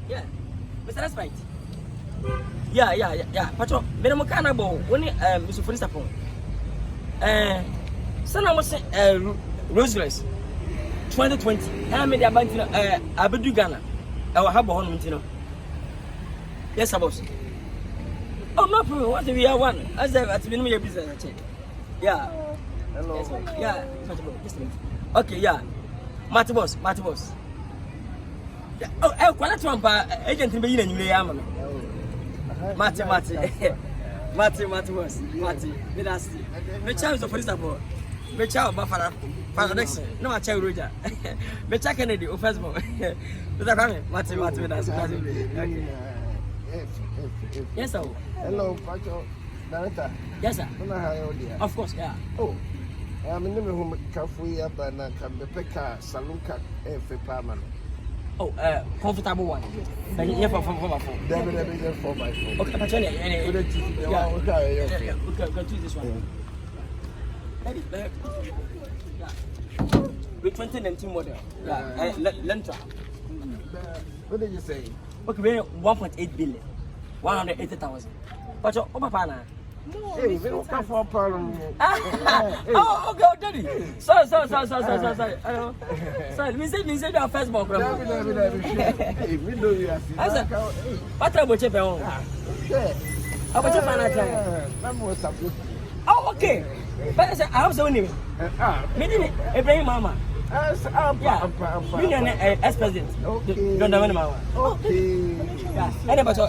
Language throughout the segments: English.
Yeah. Mr. That's right. Yeah. Patrol, minimum cannibal. When Mr. Funisapon. Son, I was Roseless 2020. I made a bank Abedu Ghana. Our harbor on Montino. Yes, I was. Oh, no problem. What we are one? As I've been your business. Yeah. Hello. Yeah. Okay, yeah. Matty boss. Oh, quite a Trump agent in the Union. Matty boss. Matty. The chance of Principal. The child Buffalo. Paradox. No, I tell Roger. The Chuck Kennedy, first of all. Matty with us. Yes, sir. Hello, Pacho. Narita. Yes, sir. Of course, yeah. Oh, I'm in the room. Cafe up and I can be Pekka, Salunka, F. Palman. Oh, comfortable one. Yeah, for 4x4. Okay, but any. Go to this one. With 2019 model. Yeah, Lentra. What did you say? Okay, we're 1.8 billion. 180,000. But your Papa. Hey, we don't come for a problem. Oh, okay, Daddy. Sorry. Sorry, we said your first born. Hey, we know you are. What about your own? How about your financial? Oh, okay. But I have so many. Meaning, Ibrahim Mama. Yeah, Union ex-president. Okay. Don't know Mama. Okay. Yeah, anybody,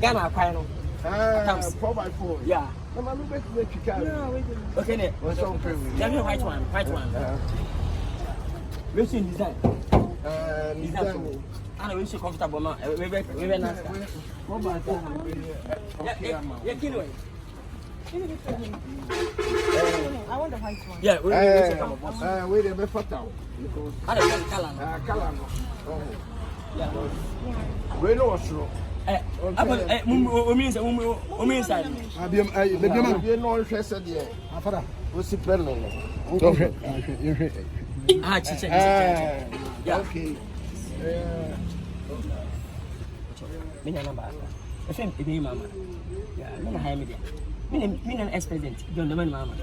Ghana, Pino. 4x4. Yeah. Okay, let me white one. We see design. Design. And we see comfortable now. We nice. Yeah, kill I want the white one. Yeah, wait a minute. I don't know color. Yeah. We know what's wrong. Ex-president, John Doman Mama.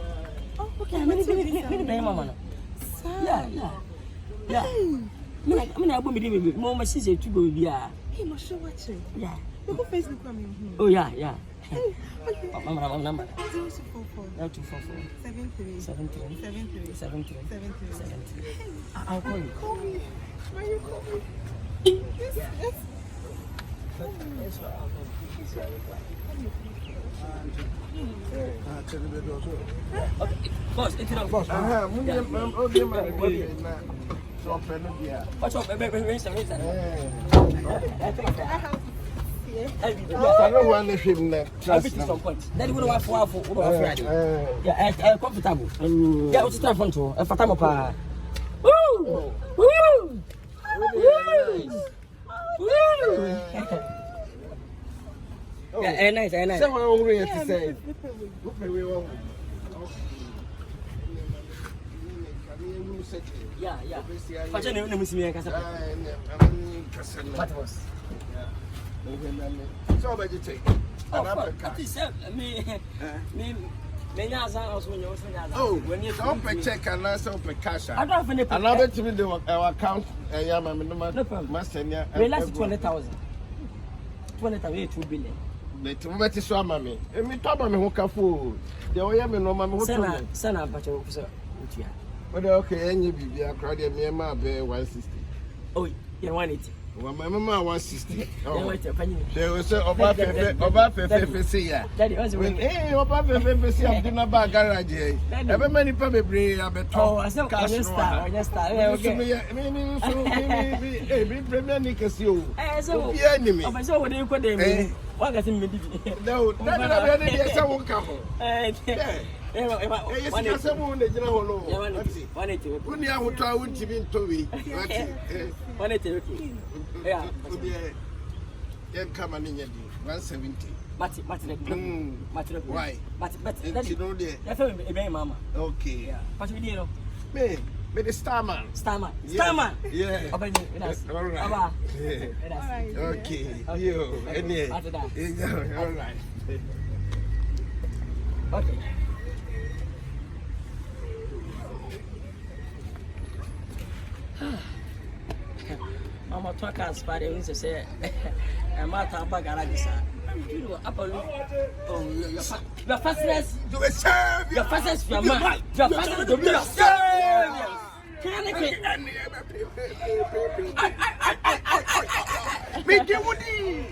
Oh, okay. Mama. Yeah. I mean, I won't be with Mama. She's a two baby. Hey, my show watching. Yeah. Look at Facebook coming. Oh, yeah. Hey, Mama, number 0244 73. I'll call you. Call me. Why you call me? Yes. Boss, it's not boss. What's up, baby? I don't want to film that. Then we don't have yeah, comfortable. Yeah, what's the phone to? A Fatama. Woo! Yeah, nice. Someone over to say. Yeah. What's your name? What was? So about you take. Oh, when you don't pay check and answer per cash. I don't have any. Another to do our account. No problem. We last 20,000. 20,000, 2 billion. Let me show mammy. And me talk about me who can fool. The way I'm no mammy. Sana, but you but okay, and you be a crowd, me and my bear 160. Oh, you want it? Well, my mamma 160. Oh, they will say about 50. Daddy, what's the way? Hey, about 50, I'm doing about garage. Every many people bring a bit. Oh, I said, just Premier Nickers, you. So, enemy. So, what do you call them? What got him? No, that's a one couple. Come on in 170. Why? But you know, mama. Okay. But we did. Me, Me the Starman. Starman. Yes. Starman. Yeah. All right. Aba. Yeah. Okay. Yo. Any. After that. Yeah. All right. Okay. Mama talk as far as you say. I'm not a garage. Your fastest. You will serve. Your fastest. Your man. Your fastest. Your serve. Make it woody.